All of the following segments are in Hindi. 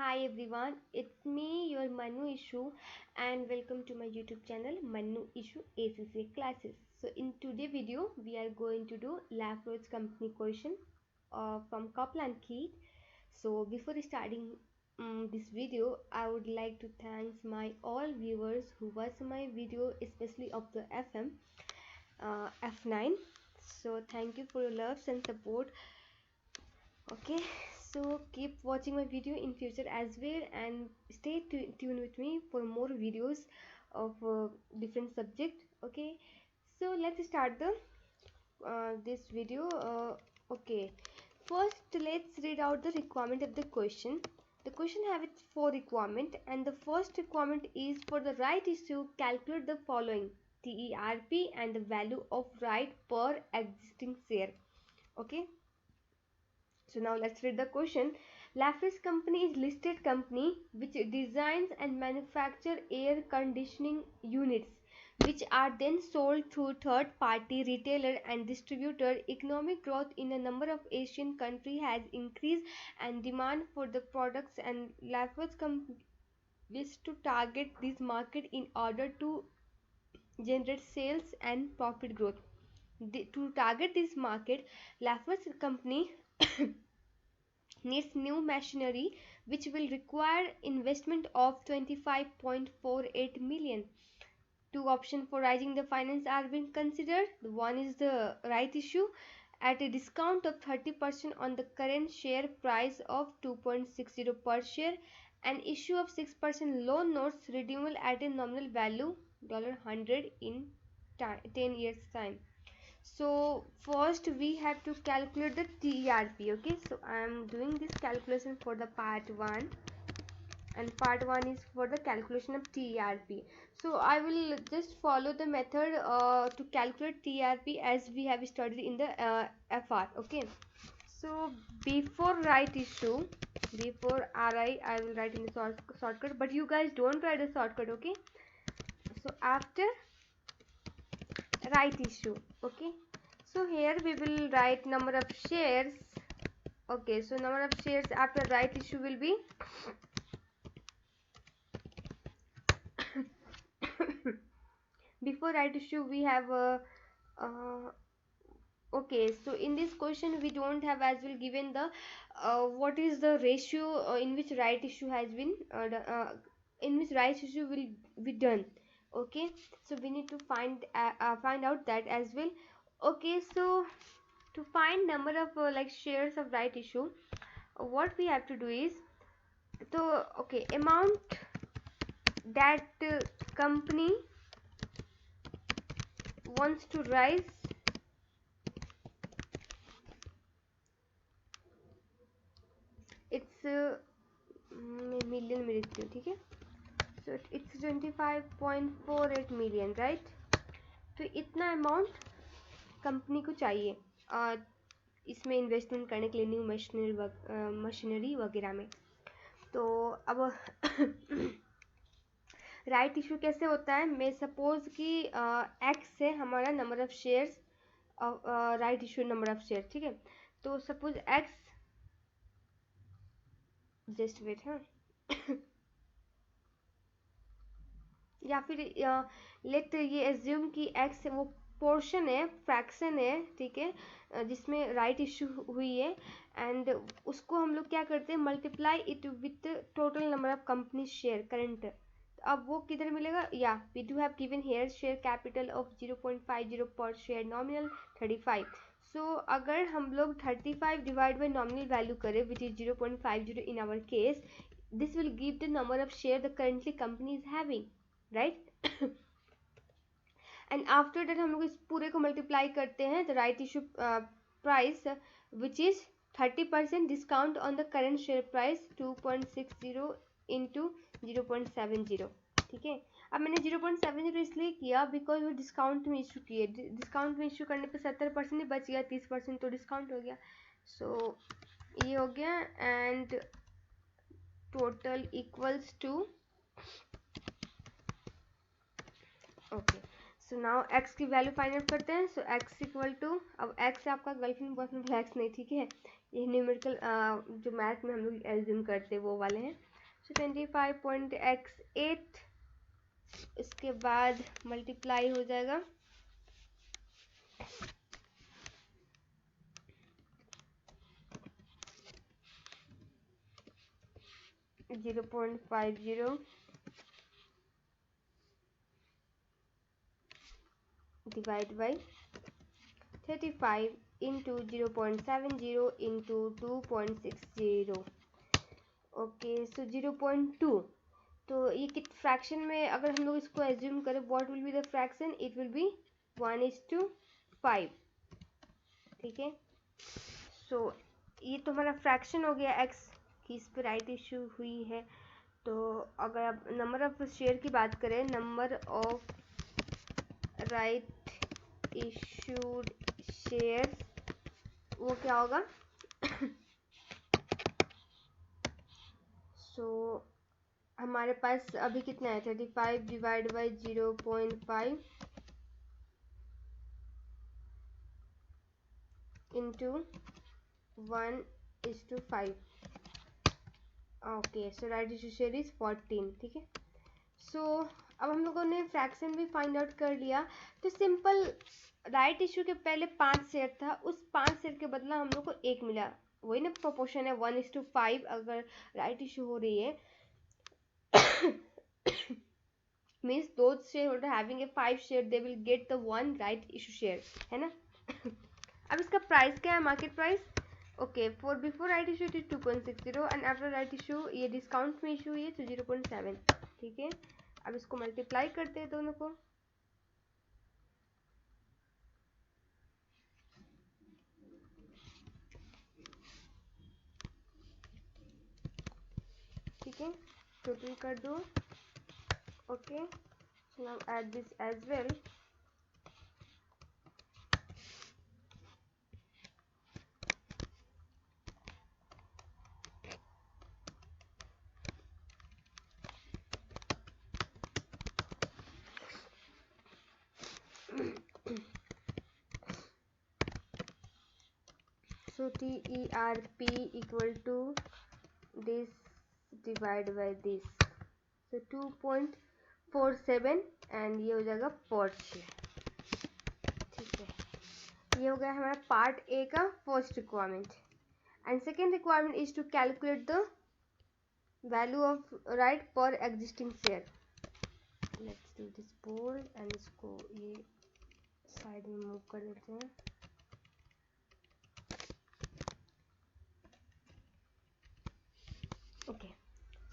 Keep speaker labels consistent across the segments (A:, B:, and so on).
A: Hi everyone, it's me, your Manu Ishu, and welcome to my YouTube channel Manu Ishu ACCA classes. So in today's video, we are going to do LaFroiz company question from Kaplan Keith. So before starting this video, I would like to thank my all viewers who watch my video, especially of the F9. So thank you for your love and support. Okay, so keep watching my video in future as well, and stay tuned with me for more videos of different subject. Okay, so let's start the this video. Okay, first let's read out the requirement of the question. The question have its four requirement, and the first requirement is for the right issue calculate the following: TERP and the value of right per existing share. Okay, so now let's read the question. LaFroiz company is listed company which designs and manufacture air conditioning units which are then sold through third party retailer and distributor. Economic growth in a number of Asian countries has increased and demand for the products, and LaFroiz wish to target this market in order to generate sales and profit growth. To target this market, LaFroiz company needs new machinery which will require investment of 25.48 million. Two options for raising the finance are being considered. One is the right issue at a discount of 30% on the current share price of 2.60 per share, and issue of 6% loan notes redeemable at a nominal value $100 in 10 years time. So first we have to calculate the TERP. Okay, so I am doing this calculation for the part 1, and part 1 is for the calculation of TERP. So I will just follow the method to calculate TERP as we have studied in the FR. Okay, so before right issue, before RI, I will write in the shortcut, but you guys don't write a shortcut. Okay, so after right issue. Okay, so here we will write number of shares. Okay, so number of shares after right issue will be before right issue we have uh, okay, so in this question we don't have as well given the what is the ratio in which right issue has been in which right issue will be done. Okay, so we need to find out that as well. Okay, so to find number of like shares of right issue, what we have to do is, so okay, amount that company wants to raise, it's million में लिखती हूँ, ठीक है. So it's 25.48 million, right? तो इतना अमाउंट कंपनी को चाहिए इसमें इन्वेस्टमेंट करने के लिए न्यू मशीनरी वगैरह में. तो अब राइट इशू कैसे होता है? मैं सपोज कि एक्स है हमारा number of shares, right issue number of share, ठीक है. तो सपोज एक्स, जस्ट वेट, हाँ या फिर लेट ये एज्यूम कि एक्स वो पोर्शन है, फ्रैक्शन है, ठीक है, जिसमें राइट इशू हुई है, एंड उसको हम लोग क्या करते हैं, multiply it with total number of company share current. अब वो किधर मिलेगा? या we do have given here share capital of 0.50 per share, nominal 35. सो अगर हम लोग 35 डिवाइड बाई नॉमिनल वैल्यू करें which is 0.50 in our case, this will give the number of share the currently company is having, right? And after that हम लोग इस पूरे को मल्टीप्लाई करते हैं the right issue price which is 30% discount on the current share price 2.60 into 0.70. ठीक है, अब मैंने 0.70 इसलिए किया बिकॉज वो डिस्काउंट में इशू किए. डिस्काउंट में इशू करने पे 70% ही बच गया, 30% तो डिस्काउंट हो गया. सो ये हो गया, and total equals to, okay, so now x की वैल्यू फाइंड आउट करते हैं. सो x इक्वल टू, अब x आपका गर्लफ्रेंड बॉयफ्रेंड एक्स नहीं, ठीक है, ये न्यूमेरिकल जो मैथ में हम लोग एज्यूम करते हैं वो वाले हैं। सो 25.x8, इसके बाद मल्टीप्लाई हो जाएगा 0.50 divided by 35 into 0.70 into 2.60। Okay, सो 0.2, तो ये कित फ्रैक्शन में अगर हम लोग इसको एज्यूम करें, what will be the fraction, it will B 1:5। ठीक है, सो ये तो हमारा फ्रैक्शन हो गया x की, इस पर राइट इशू हुई है। तो अगर आप नंबर ऑफ शेयर की बात करें, number of right issued share, वो क्या होगा सो हमारे पास अभी कितना है, 35 divide by 0.5 into 1:5। Okay, so right issue share is 14। ठीक है, सो अब हम लोगों ने फ्रैक्शन भी फाइंड आउट कर लिया। तो सिंपल, राइट इशू के पहले 5 शेयर था, उस 5 शेयर के बदला हम लोग को 1 मिला, वही ना प्रोपोर्शन है 1:5। अगर राइट इशू हो रही है means those share holder having a 5 share they will get the 1 right issue share, है ना अब इसका प्राइस क्या है, market price. Okay, for before right issue it is 2.60 and after right issue, ये डिस्काउंट में इशू हुई है तो 0.7। ठीक है, अब इसको मल्टीप्लाई करते हैं दोनों को। ठीक है, टोटल कर दो। Okay, so now add this as well। so TERP equal to this divided by this, so 2.47 and ये हो जाएगा पर शेयर। ठीक है, ये हो गया हमारा पार्ट ए का first requirement. And second requirement is to calculate the value of right per existing share. Let's do this bold and इसको ये साइड में मूव कर देते हैं। Okay,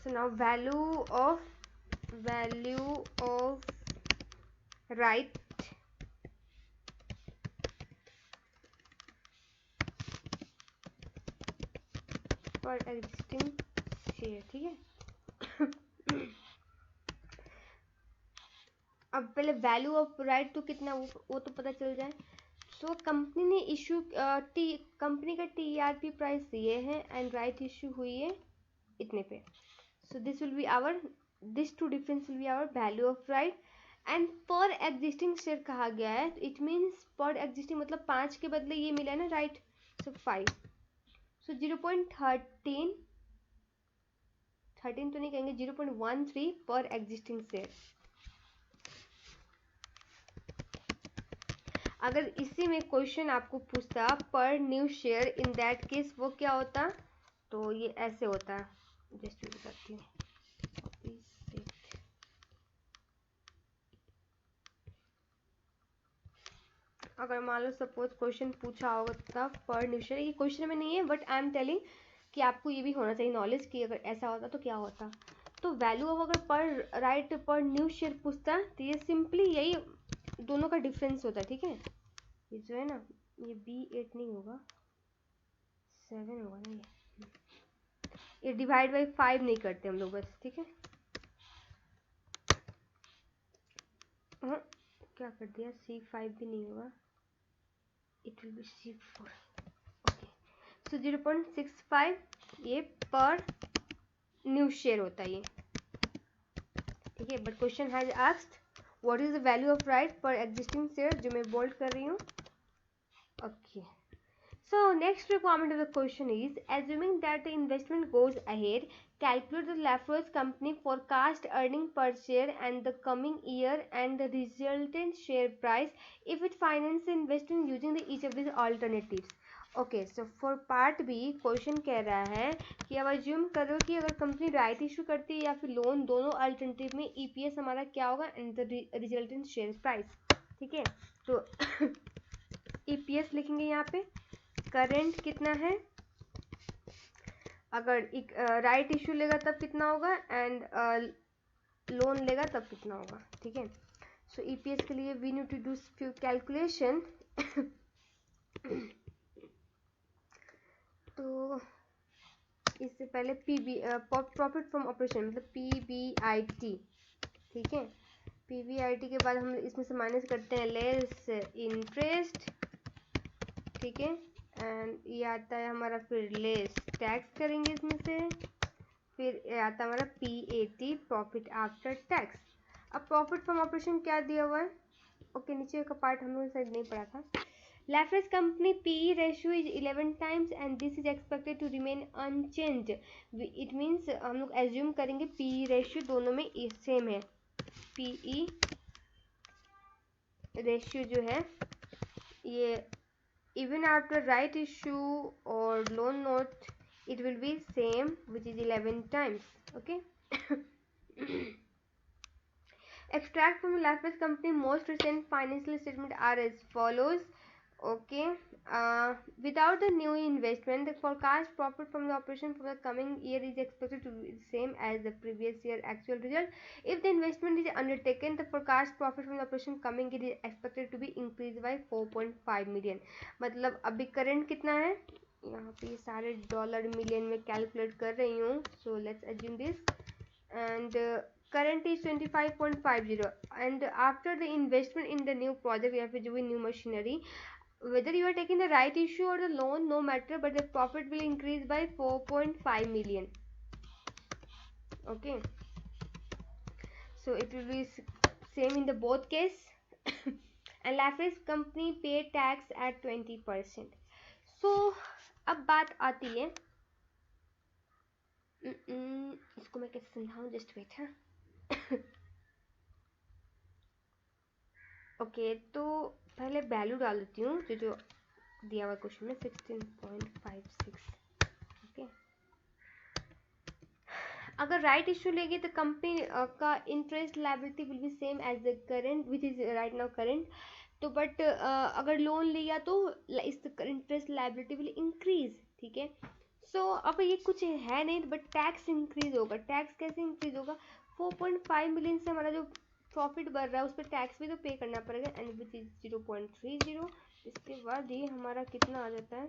A: so now value of right per existing share. ठीक है अब पहले वैल्यू ऑफ राइट तो कितना, वो तो पता चल जाए। सो कंपनी ने इशू कंपनी का TERP प्राइस ये है एंड राइट इशू हुई है इतने पे। So this will be our, this two difference will be our value of right. And per existing share कहा गया है, इट मीन्स पर एग्जिस्टिंग मतलब 5 के बदले ये मिला है ना राइट, सो 5। सो 0.13 तो नहीं कहेंगे, 0.13 पर एग्जिस्टिंग शेयर। अगर इसी में क्वेश्चन आपको पूछता पर new share, in that case वो क्या होता, तो ये ऐसे होता। जस्ट करती हूँ, अगर मान लो सपोज क्वेश्चन पूछा होता पर न्यू शेयर, ये क्वेश्चन में नहीं है बट आई एम टेलिंग कि आपको ये भी होना चाहिए नॉलेज कि अगर ऐसा होता तो क्या होता। तो वैल्यू ऑफ अगर पर राइट पर न्यू शेयर पूछता तो ये सिंपली यही दोनों का डिफरेंस होता है। ठीक है, ये जो है ना, ये B8 नहीं होगा, 7 होगा ना, ये डिवाइड बाई 5 नहीं करते हम लोग बस। ठीक है, हाँ क्या कर दिया, C5 भी नहीं होगा, it will be C4। Okay, so 0.65 ये पर न्यू शेयर होता है ये। ठीक है, but question has asked what is the value of right per existing share, जो मैं बोल्ड कर रही हूँ। Okay, So next requirement of the question is, assuming that the investment goes ahead, calculate the Lafroy's company forecast earning per share and the coming year and the resultant share price if it finances the investment using the each of these alternatives. Okay so for part B question कह रहा है कि अब अज्यूम करो कि अगर कंपनी राइट इशू करती है या फिर लोन, दोनों अल्टरनेटिव में ईपीएस हमारा क्या होगा and the resultant share price. ठीक है, तो ईपीएस लिखेंगे यहाँ पे. करंट कितना है, अगर राइट इशू लेगा तब कितना होगा एंड लोन लेगा तब कितना होगा. ठीक है, सो ईपीएस के लिए we need to do few calculation. तो इससे पहले प्रॉफिट फ्रॉम ऑपरेशन मतलब पीबीआईटी. ठीक है, पीबीआईटी के बाद हम इसमें से माइनस करते हैं लेस इंटरेस्ट. ठीक है, एंड ये आता है हमारा फिर लेस टैक्स करेंगे इसमें से. फिर आता है हमारा पीएटी, प्रॉफिट आफ्टर टैक्स. अब प्रॉफिट फ्रॉम ऑपरेशन क्या दिया हुआ है. ओके, नीचे का पार्ट हम लोगों ने शायद नहीं पढ़ा था. Laffer's company PE ratio is 11 times and this is expected to remain unchanged. It means हम लोग assume करेंगे PE ratio दोनों में सेम है. PE ratio जो है ये even after right issue or loan note it will be same, which is 11 times. Okay. Extract from Laffer's company most recent financial statement are as follows. Okay, without the new investment, the forecast profit from the operation for the coming year is expected to be the same as the previous year actual result. If the investment is undertaken, the forecast profit from the operation coming year is expected to be increased by 4.5 million. मतलब अभी करंट कितना है, यहाँ पे सारे डॉलर मिलियन में कैलकुलेट कर रही हूँ. So let's assume this and current is 25.50 and after the investment in the new project या फिर जो भी new machinery, whether you are taking the right issue or the loan, no matter, but the profit will increase by 4.5 million. Okay, so it will be same in the both case. And Laffer's company pay tax at 20%. So अब बात आती है, इसको मैं कैसे समझाऊं, जस्ट वेट. हाँ, ओके, तो पहले वैल्यू डाल देती हूँ जो दिया हुआ क्वेश्चन में 16.56. ओके, अगर राइट इशू लेंगे तो कंपनी का interest liability will be same as the current which is right now current. तो बट अगर लोन लिया तो इस इंटरेस्ट लायबिलिटी विल इंक्रीज. ठीक है, सो अब ये कुछ है नहीं बट टैक्स इंक्रीज होगा. टैक्स कैसे इंक्रीज होगा, 4.5 मिलियन से हमारा जो प्रॉफिट बढ़ रहा है उस पर टैक्स भी तो पे करना पड़ेगा एंड विच इज 0.30. इसके बाद ही हमारा कितना आ जाता है,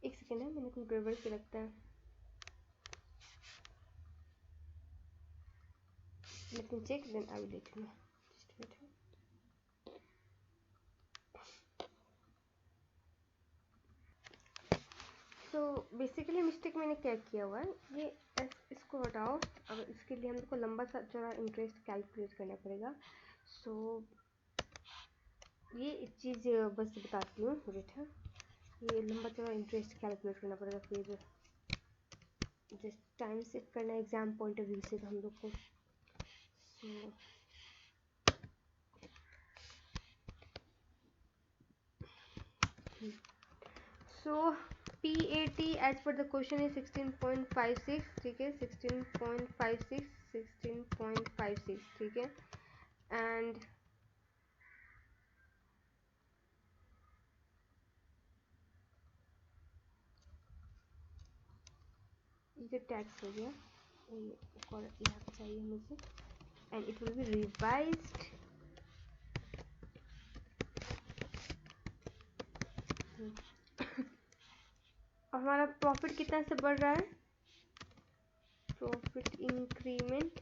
A: एक सेकेंड है, मैंने कुछ गड़बड़ से लगता है. Let me check, then I will let you know. Just wait. So basically mistake मैंने क्या किया हुआ है, ये इसको हटाओ. अगर इसके लिए हमको लंबा सा चौड़ा इंटरेस्ट कैलकुलेट करना पड़ेगा. सो ये चीज़ बस बताती हूँ. वेट है, ये लंबा चौड़ा इंटरेस्ट कैलकुलेट करना पड़ेगा. फिर जस्ट टाइम सेव करना है एग्जाम पॉइंट ऑफ व्यू से हम लोग को. सो PAT as per the question is 16.56. ठीक है, 16.56. ठीक है, एंड ये टैक्स हो गया, यहाँ पे चाहिए मुझे and it will B revised. हमारा प्रॉफिट कितना से बढ़ रहा है, प्रॉफिट इंक्रीमेंट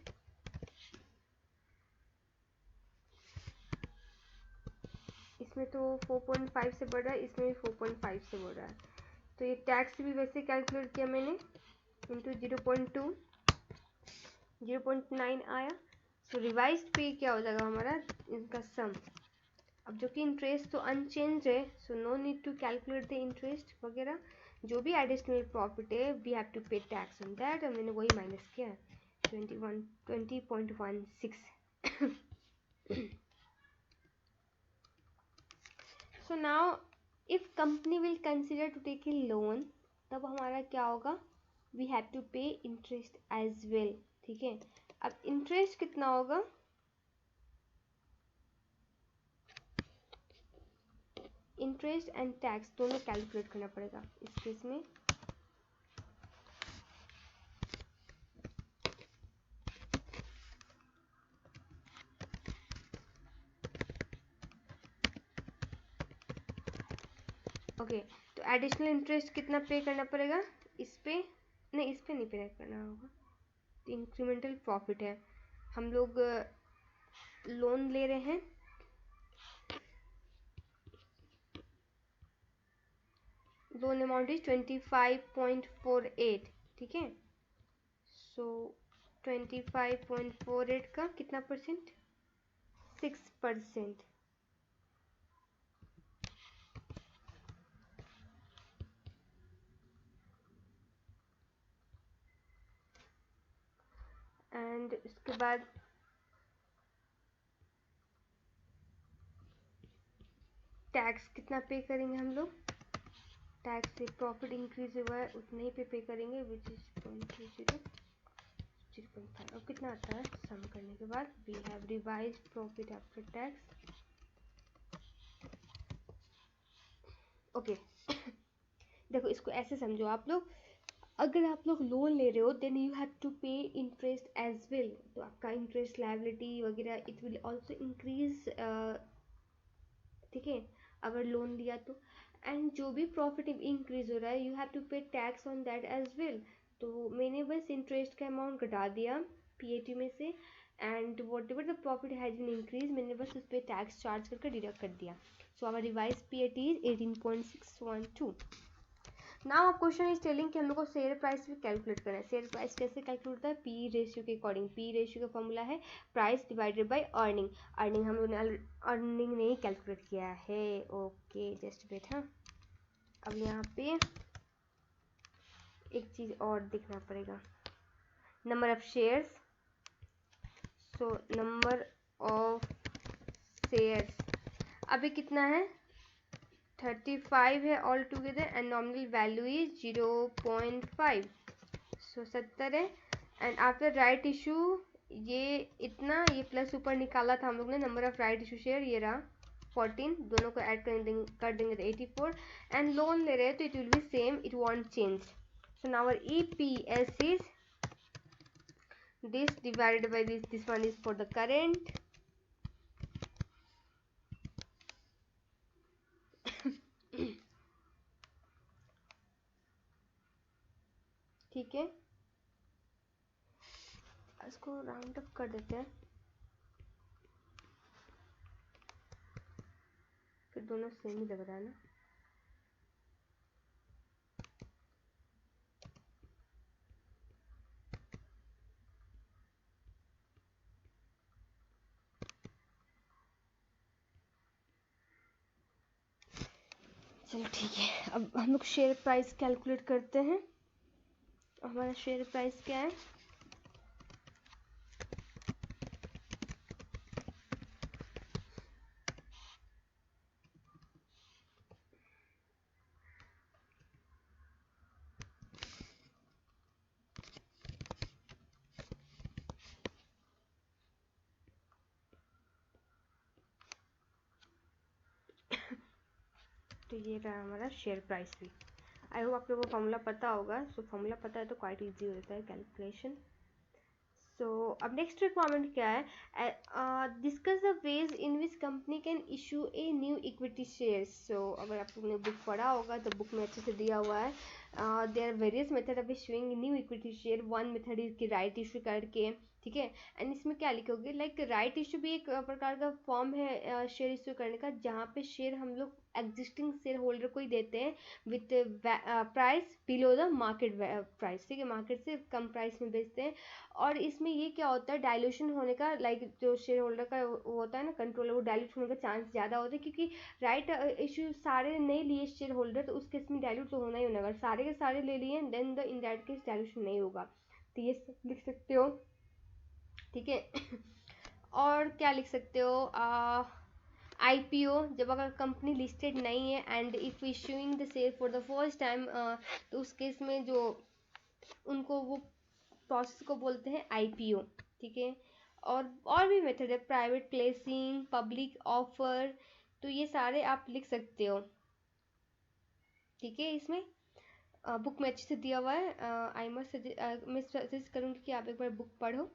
A: इसमें तो 4.5 से बढ़ रहा है, इसमें 4.5 से बढ़ रहा है. तो ये टैक्स भी वैसे कैलकुलेट किया मैंने, इंटू 0.2, 0.9 आया। सो रिवाइज्ड पे क्या हो जाएगा हमारा, इनका सम। अब जो कि इंटरेस्ट तो अनचेंज है, so no need to calculate the interest वगैरह। जो भी एडिशनल प्रॉफिट है we have to pay tax on that, और मैंने वही माइनस किया है 20.16। So now if company will consider to take a loan, तब हमारा क्या होगा, we have to pay interest as well. ठीक है, अब इंटरेस्ट कितना होगा, इंटरेस्ट एंड टैक्स दोनों कैलकुलेट करना पड़ेगा इस केस में। ओके, तो एडिशनल इंटरेस्ट कितना पे करना पड़ेगा, इस पे नहीं, इस पे नहीं पे करना होगा, इंक्रीमेंटल प्रॉफिट है, हम लोग लोन ले रहे हैं, लोन अमाउंट इज 25.48। ठीक है, सो 25.48 का कितना परसेंट, 6%। एंड इसके बाद टैक्स कितना पे करेंगे हम लोग, टैक्स से प्रॉफिट इंक्रीज हुआ है उतने ही पे करेंगे, विच इज 0.5। और कितना आता है सम करने के बाद, we have revise profit after tax. Okay, देखो इसको ऐसे समझो आप लोग, अगर आप लोग लोन ले रहे हो then you have to pay interest as well, तो आपका इंटरेस्ट लायबिलिटी वगैरह इट विल ऑल्सो इंक्रीज। ठीक है, अगर लोन लिया तो, एंड जो भी प्रॉफिट इंक्रीज हो रहा है you have to pay tax on that as well. तो मैंने बस इंटरेस्ट का अमाउंट घटा दिया पीएटी में से, and whatever the profit has been increase मैंने बस उस पर टैक्स चार्ज करके डिडक्ट कर दिया। So our revise PAT is 18.612। Now question is telling कि हम लोग को शेयर प्राइस भी कैलकुलेट करना है। शेयर प्राइस कैसे कैलकुलेट होता है, पी रेशियो के अकॉर्डिंग। पी रेशियो का फॉर्मूला है price divided by earning. Earning हम लोग ने अर्निंग नहीं कैलकुलेट किया है। Okay just wait. हाँ, अब यहाँ पे एक चीज़ और देखना पड़ेगा, number of shares. So number of shares अभी कितना है, 35 है all together, and nominal value is 0.5, so 70 है। एंड आफ्टर राइट इशू ये इतना, ये प्लस ऊपर निकाला था हम लोग ने, number of right issue share ये रहा 14, दोनों को ऐड कर देंगे तो 84। एंड लोन ले रहे हैं तो it will be same, it won't change. So now our EPS is this divided by this one is for the current ठीक है, इसको राउंड अप कर देते हैं, फिर दोनों सेम ही लग रहा है ना। चलो ठीक है, अब हम लोग शेयर प्राइस कैलकुलेट करते हैं। हमारा शेयर प्राइस क्या है, तो ये रहा हमारा शेयर प्राइस भी। आई होप आप लोगों को फॉर्मूला पता होगा। सो फॉर्मूला पता है तो क्वाइट इजी हो जाता है कैलकुलेशन। सो अब नेक्स्ट रिक्वायरमेंट क्या है, discuss the ways in which company can issue a new equity share. So अगर आप लोगों ने बुक पढ़ा होगा तो बुक में अच्छे से दिया हुआ है, there are various method of issuing new equity share. One method is कि राइट इशू करके ठीक है। एंड इसमें क्या लिखोगे, लाइक राइट इशू भी एक प्रकार का फॉर्म है शेयर इशू करने का, जहाँ पे शेयर हम लोग एग्जिस्टिंग शेयर होल्डर को ही देते हैं with price below the market price, ठीक है, मार्केट से कम प्राइस में बेचते हैं। और इसमें ये क्या होता है, डायल्यूशन होने का, लाइक जो शेयर होल्डर का वो होता है ना कंट्रोल, वो डायल्यूट होने का चांस ज़्यादा होता है, क्योंकि राइट इशू सारे नहीं लिए शेयर होल्डर, तो उस केस में डायल्यूट तो होना ही होना, अगर सारे के सारे ले लिए then the in that case dilution नहीं होगा। तो ये सब लिख सकते हो, ठीक है। और क्या लिख सकते हो, आईपीओ, जब अगर कंपनी लिस्टेड नहीं है and if issuing the share for the first time, तो उस केस में जो उनको वो प्रोसेस को बोलते हैं आईपीओ, ठीक है। और भी मेथड है, प्राइवेट प्लेसिंग, पब्लिक ऑफर, तो ये सारे आप लिख सकते हो, ठीक है। इसमें बुक में अच्छे से दिया हुआ है, मैं सजेस्ट करूँगी कि आप एक बार बुक पढ़ो।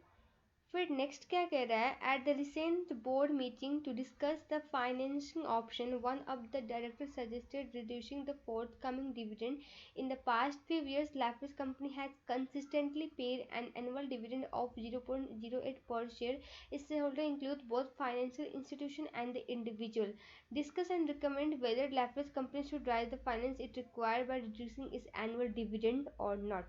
A: फिर नेक्स्ट क्या कह रहा है, at the recent board meeting to discuss the financing option, one of the director suggested reducing the forthcoming dividend. In the past few years, Lapis company has consistently paid an annual dividend of 0.08 per share. Its shareholder include both financial institution and the individual. Discuss and recommend whether Lapis company should raise the finance it required by reducing its annual dividend or not.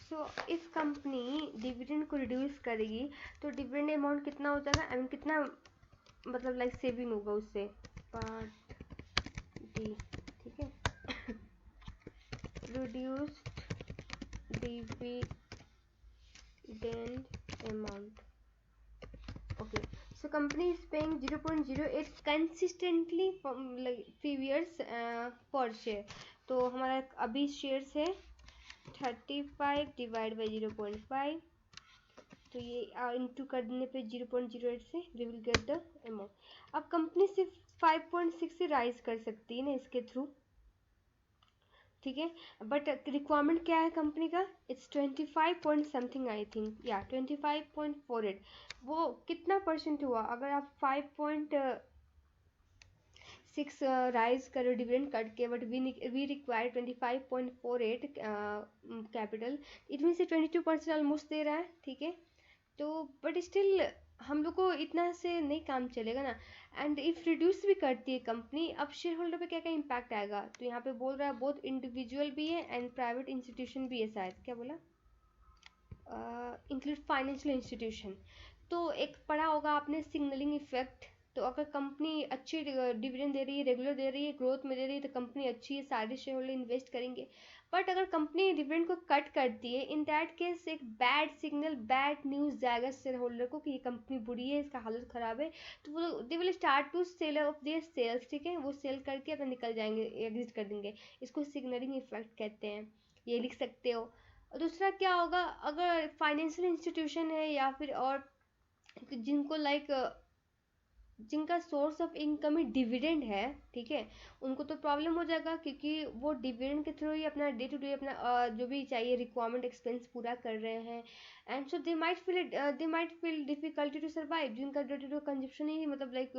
A: So if company dividend को रिड्यूस करेगी तो डिविडेंड अमाउंट कितना हो जाएगा, आई मीन कितना मतलब लाइक सेविंग होगा उससे, पार्ट डी, ठीक है। Reduced dividend amount, okay. So company is paying 0.08 consistently few years पर शेयर। तो हमारा अभी शेयर्स है 35 डिवाइड बाई 0.5, तो ये इंटू कर देने पे 0.08 से we will get the amount. अब कंपनी सिर्फ 5.6 से राइज कर सकती है ना इसके थ्रू, ठीक है। बट रिक्वायरमेंट क्या है कंपनी का, it's 25 point something, I think या 25.48। वो कितना परसेंट हुआ, अगर आप 5.6 राइज करो डिविडेंड कट के, but we require 25.48 capital, it mean say 22% almost they रहा है, ठीक है। तो बट स्टिल हम लोग को इतना से नहीं काम चलेगा ना। एंड इफ रिड्यूस भी करती है कंपनी, अब शेयर होल्डर पे क्या क्या इम्पैक्ट आएगा, तो यहाँ पे बोल रहा है बोथ इंडिविजुअल भी है एंड प्राइवेट इंस्टीट्यूशन भी है, शायद क्या बोला, इंक्लूड फाइनेंशियल इंस्टीट्यूशन। तो एक पढ़ा होगा आपने सिग्नलिंग इफेक्ट, तो अगर कंपनी अच्छी डिविडेंड दे रही है, रेगुलर दे रही है, ग्रोथ में दे रही है, तो कंपनी अच्छी है, सारे शेयर होल्डर इन्वेस्ट करेंगे। बट अगर कंपनी डिविडेंड को कट करती है, इन दैट केस एक बैड सिग्नल, बैड न्यूज़ जाएगा शेयर होल्डर को कि ये कंपनी बुरी है, इसका हालत ख़राब है, तो वो they will start to sell off their sales, ठीक है, वो सेल करके अपना निकल जाएंगे, एग्जिट कर देंगे। इसको सिग्नलिंग इफेक्ट कहते हैं, ये लिख सकते हो। और दूसरा क्या होगा, अगर फाइनेंशियल इंस्टीट्यूशन है या फिर और जिनको लाइक जिनका source of income he dividend है, ठीक है, उनको तो प्रॉब्लम हो जाएगा, क्योंकि वो डिविडेंड के थ्रू ही अपना डे टू डे अपना जो भी चाहिए रिक्वायरमेंट एक्सपेंस पूरा कर रहे हैं। And so they might feel difficulty to survive, जिनका डे टू डे कंजप्शन ही मतलब लाइक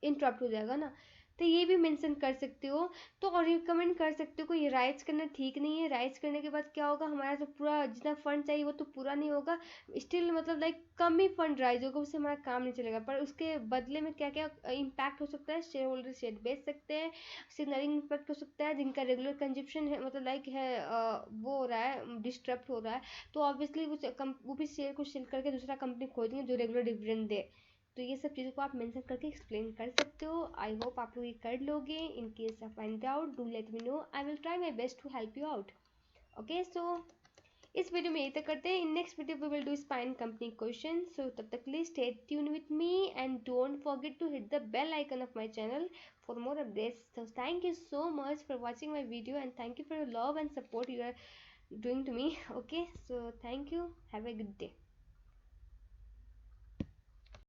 A: इंटरप्ट हो जाएगा ना। तो ये भी मेंशन कर सकते हो, तो और रिकमेंड कर सकते हो कि राइज करना ठीक नहीं है। राइज करने के बाद क्या होगा, हमारा जो पूरा जितना फंड चाहिए वो तो पूरा नहीं होगा, स्टिल मतलब लाइक कम ही फंड राइज होगा, उससे हमारा काम नहीं चलेगा। पर उसके बदले में क्या क्या इम्पैक्ट हो सकता है, शेयर होल्डर शेयर बेच सकते हैं, सिग्नलिंग इम्पैक्ट हो सकता है, जिनका रेगुलर कंजप्शन है मतलब लाइक है वो हो रहा है, डिस्टर्ब हो रहा है, तो ऑब्वियसली वो भी शेयर को सेल करके दूसरा कंपनी खोलेंगे जो रेगुलर डिविडेंड दे। तो ये सब चीज़ों को आप मेंशन करके एक्सप्लेन कर सकते हो। आई होप आप लोग ये कर लोगे। In case of find out do let me know, I will try my best to help you out. Okay, so इस वीडियो में यही तक करते हैं। In next video we will do spine company question. So तब तक के लिए stay tune with me and don't forget to hit the bell icon of my channel for more updates. So thank you so much for watching my video and thank you for your love and support you are doing to me. Okay, so thank you, have a good day.